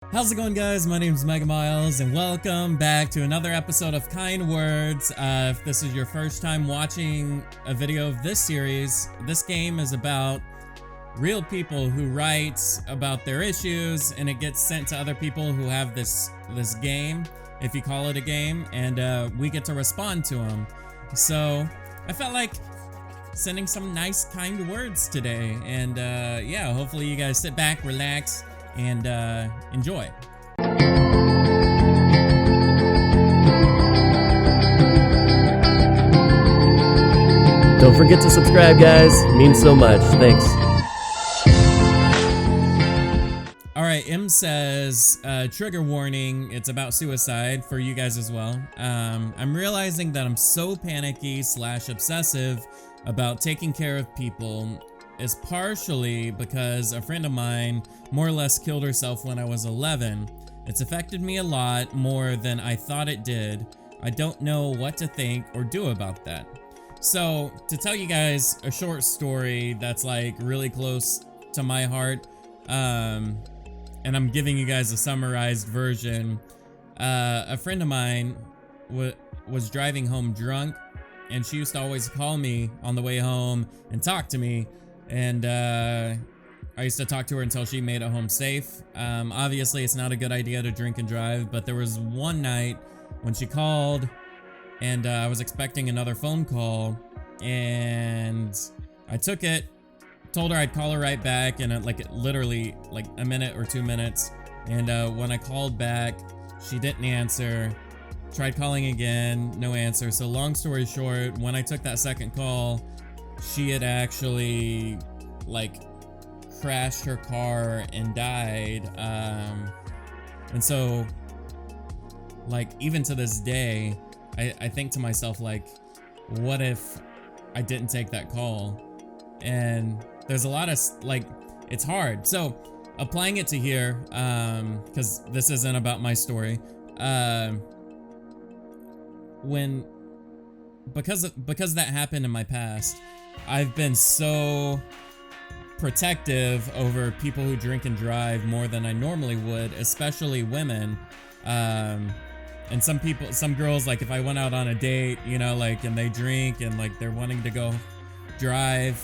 How's it going, guys? My name is MegaMilez and welcome back to another episode of Kind Words. If this is your first time watching a video of this series, this game is about real people who write about their issues, and it gets sent to other people who have this game, if you call it a game, and we get to respond to them. So I felt like sending some nice kind words today, and yeah, hopefully you guys sit back, relax, and enjoy. Don't forget to subscribe, guys. It means so much. Thanks. Alright, M says, trigger warning, it's about suicide for you guys as well. I'm realizing that I'm so panicky / obsessive about taking care of people is partially because a friend of mine more or less killed herself when I was 11. It's affected me a lot more than I thought it did. I don't know what to think or do about that. So, to tell you guys a short story that's like really close to my heart, and I'm giving you guys a summarized version. A friend of mine was driving home drunk, and she used to always call me on the way home and talk to me. And I used to talk to her until she made it home safe. Obviously, it's not a good idea to drink and drive, but there was one night when she called, and I was expecting another phone call, and I took it, told her I'd call her right back, and literally like a minute or 2 minutes. And when I called back, she didn't answer. Tried calling again, no answer. So long story short, when I took that second call, she had actually like crashed her car and died. And so like even to this day, I think to myself, like, what if I didn't take that call? And there's a lot of like, it's hard. So applying it to here, because this isn't about my story, because that happened in my past, I've been so protective over people who drink and drive more than I normally would, especially women. And some girls, like if I went out on a date, you know, like, and they drink and like they're wanting to go drive,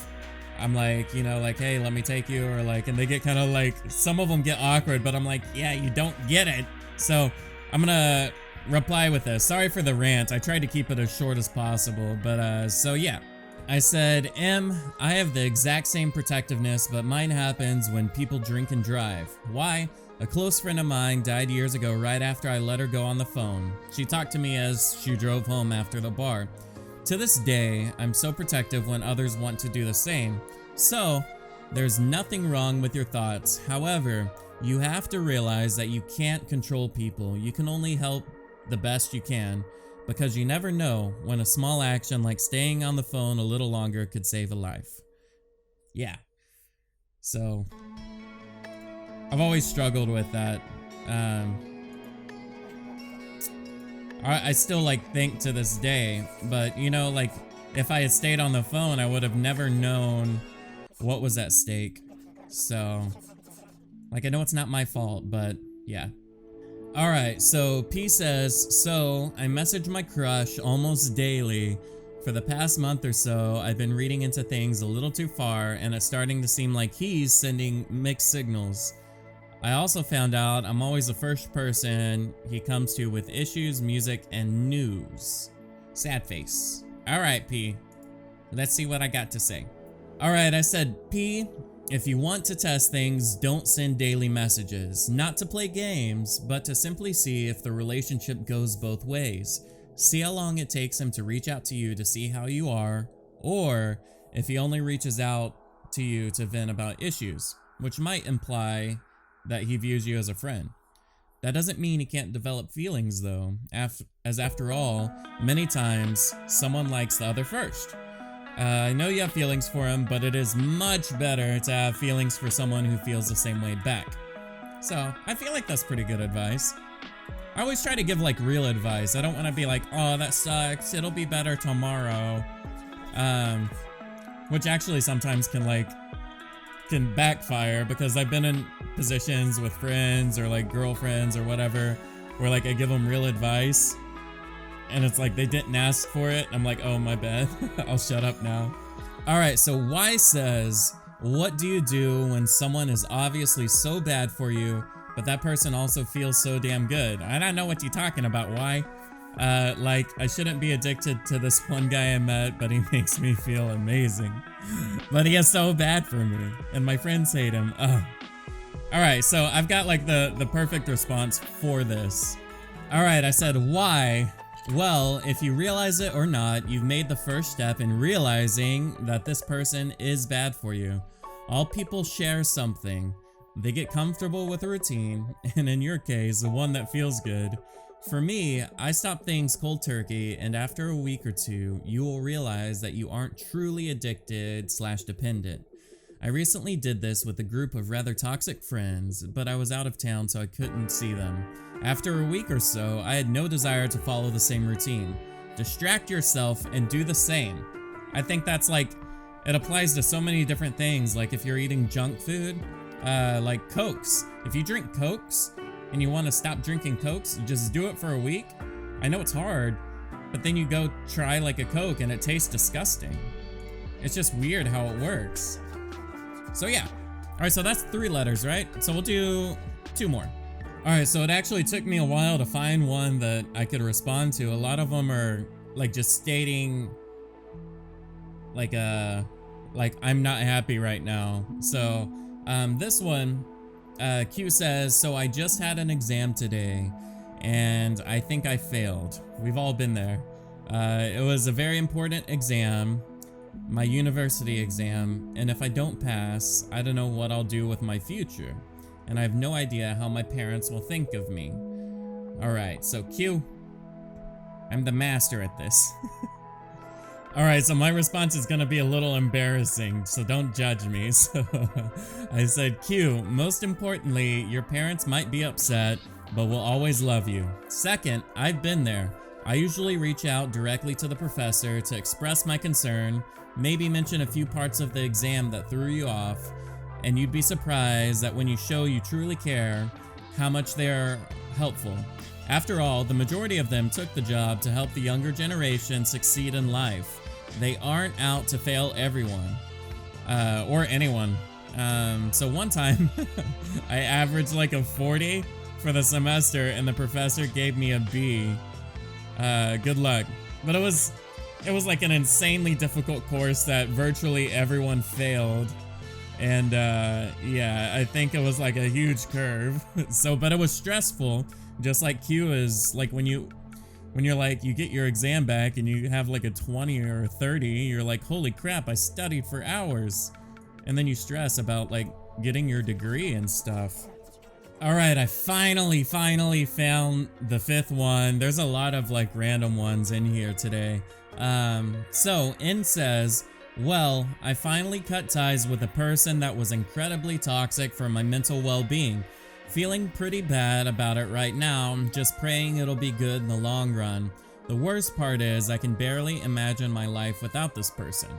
I'm like, you know, like, hey, let me take you, or like, and they get kind of like, some of them get awkward, but I'm like, yeah, you don't get it. So I'm gonna reply with this. Sorry for the rant. I tried to keep it as short as possible, but so yeah. I said, I have the exact same protectiveness, but mine happens when people drink and drive. Why? A close friend of mine died years ago right after I let her go on the phone. She talked to me as she drove home after the bar. To this day, I'm so protective when others want to do the same. So, there's nothing wrong with your thoughts. However, you have to realize that you can't control people. You can only help the best you can, because you never know when a small action like staying on the phone a little longer could save a life. Yeah. So, I've always struggled with that. I still like think to this day, but you know, like if I had stayed on the phone, I would have never known what was at stake. So, like, I know it's not my fault, but yeah. Alright, so P says, so I message my crush almost daily. For the past month or so, I've been reading into things a little too far, and it's starting to seem like he's sending mixed signals. I also found out I'm always the first person he comes to with issues, music, and news. Sad face. Alright, P. Let's see what I got to say. Alright, I said, P, if you want to test things, don't send daily messages. Not to play games, but to simply see if the relationship goes both ways. See how long it takes him to reach out to you to see how you are, or if he only reaches out to you to vent about issues, which might imply that he views you as a friend. That doesn't mean he can't develop feelings though, as after all, many times someone likes the other first. I know you have feelings for him, but it is much better to have feelings for someone who feels the same way back. So, I feel like that's pretty good advice. I always try to give like real advice. I don't want to be like, oh, that sucks, it'll be better tomorrow. Which actually sometimes can like can backfire, because I've been in positions with friends or like girlfriends or whatever where like I give them real advice and it's like they didn't ask for it. I'm like, oh, my bad. I'll shut up now. All right, so Y says, what do you do when someone is obviously so bad for you, but that person also feels so damn good? I don't know what you're talking about, Y. Like, I shouldn't be addicted to this one guy I met, but he makes me feel amazing. But he is so bad for me, and my friends hate him. Ugh. All right, so I've got like the perfect response for this. All right, I said, why? Well, if you realize it or not, you've made the first step in realizing that this person is bad for you. All people share something. They get comfortable with a routine, and in your case, the one that feels good. For me, I stop things cold turkey, and after a week or two, you will realize that you aren't truly addicted/dependent. I recently did this with a group of rather toxic friends, but I was out of town so I couldn't see them. After a week or so, I had no desire to follow the same routine. Distract yourself and do the same. I think that's like, it applies to so many different things. Like if you're eating junk food, like Cokes. If you drink Cokes and you want to stop drinking Cokes, just do it for a week. I know it's hard, but then you go try like a Coke and it tastes disgusting. It's just weird how it works. So yeah. All right, so that's 3 letters, right? So we'll do 2 more. All right, so it actually took me a while to find one that I could respond to. A lot of them are like just stating like I'm not happy right now. So this one, Q says, so I just had an exam today and I think I failed. We've all been there. It was a very important exam, my university exam, and if I don't pass, I don't know what I'll do with my future, and I have no idea how my parents will think of me. Alright, so Q, I'm the master at this. Alright, so my response is gonna be a little embarrassing, so don't judge me. So I said, Q, most importantly, your parents might be upset, but will always love you. Second, I've been there. I usually reach out directly to the professor to express my concern, maybe mention a few parts of the exam that threw you off, and you'd be surprised that when you show you truly care, how much they are helpful. After all, the majority of them took the job to help the younger generation succeed in life. They aren't out to fail everyone, or anyone. So one time, I averaged like a 40 for the semester and the professor gave me a B. Good luck. But it was like an insanely difficult course that virtually everyone failed. And yeah, I think it was like a huge curve. So, but it was stressful, just like Q is. Like when you're like, you get your exam back and you have like a 20 or a 30, you're like, holy crap, I studied for hours. And then you stress about like getting your degree and stuff. All right, I finally found the 5th one. There's a lot of like random ones in here today. So N says, well, I finally cut ties with a person that was incredibly toxic for my mental well-being. Feeling pretty bad about it right now, just praying it'll be good in the long run. The worst part is I can barely imagine my life without this person.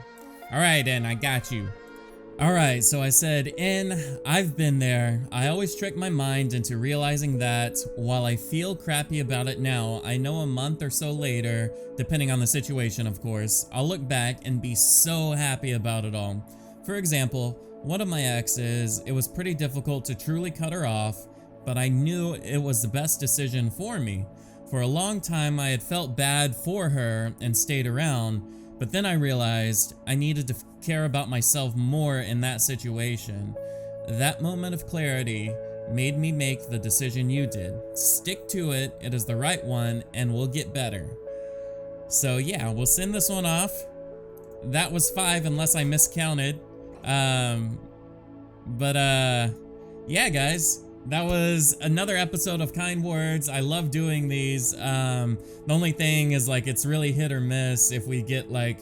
All right, N, I got you. Alright, so I said, I've been there. I always trick my mind into realizing that while I feel crappy about it now, I know a month or so later, depending on the situation of course, I'll look back and be so happy about it all. For example, one of my exes, it was pretty difficult to truly cut her off, but I knew it was the best decision for me. For a long time I had felt bad for her and stayed around, but then I realized I needed to care about myself more in that situation. That moment of clarity made me make the decision you did. Stick to it, it is the right one, and we'll get better. So yeah, we'll send this one off. That was 5 unless I miscounted. Yeah guys, that was another episode of Kind Words. I love doing these. The only thing is like it's really hit or miss if we get like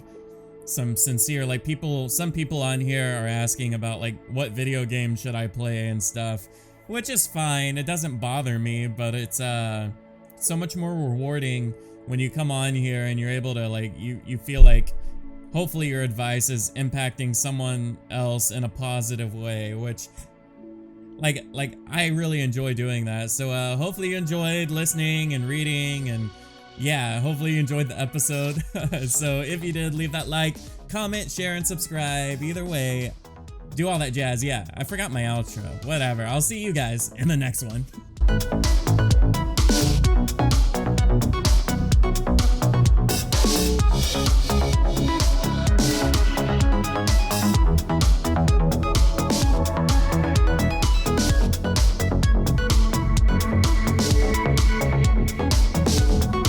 some sincere, like some people on here are asking about like what video game should I play and stuff, which is fine. It doesn't bother me, but it's so much more rewarding when you come on here and you're able to like, you feel like hopefully your advice is impacting someone else in a positive way, which like I really enjoy doing that. So hopefully you enjoyed listening and reading, and yeah, hopefully you enjoyed the episode. So if you did, leave that like, comment, share, and subscribe. Either way, do all that jazz. Yeah, I forgot my outro. Whatever. I'll see you guys in the next one.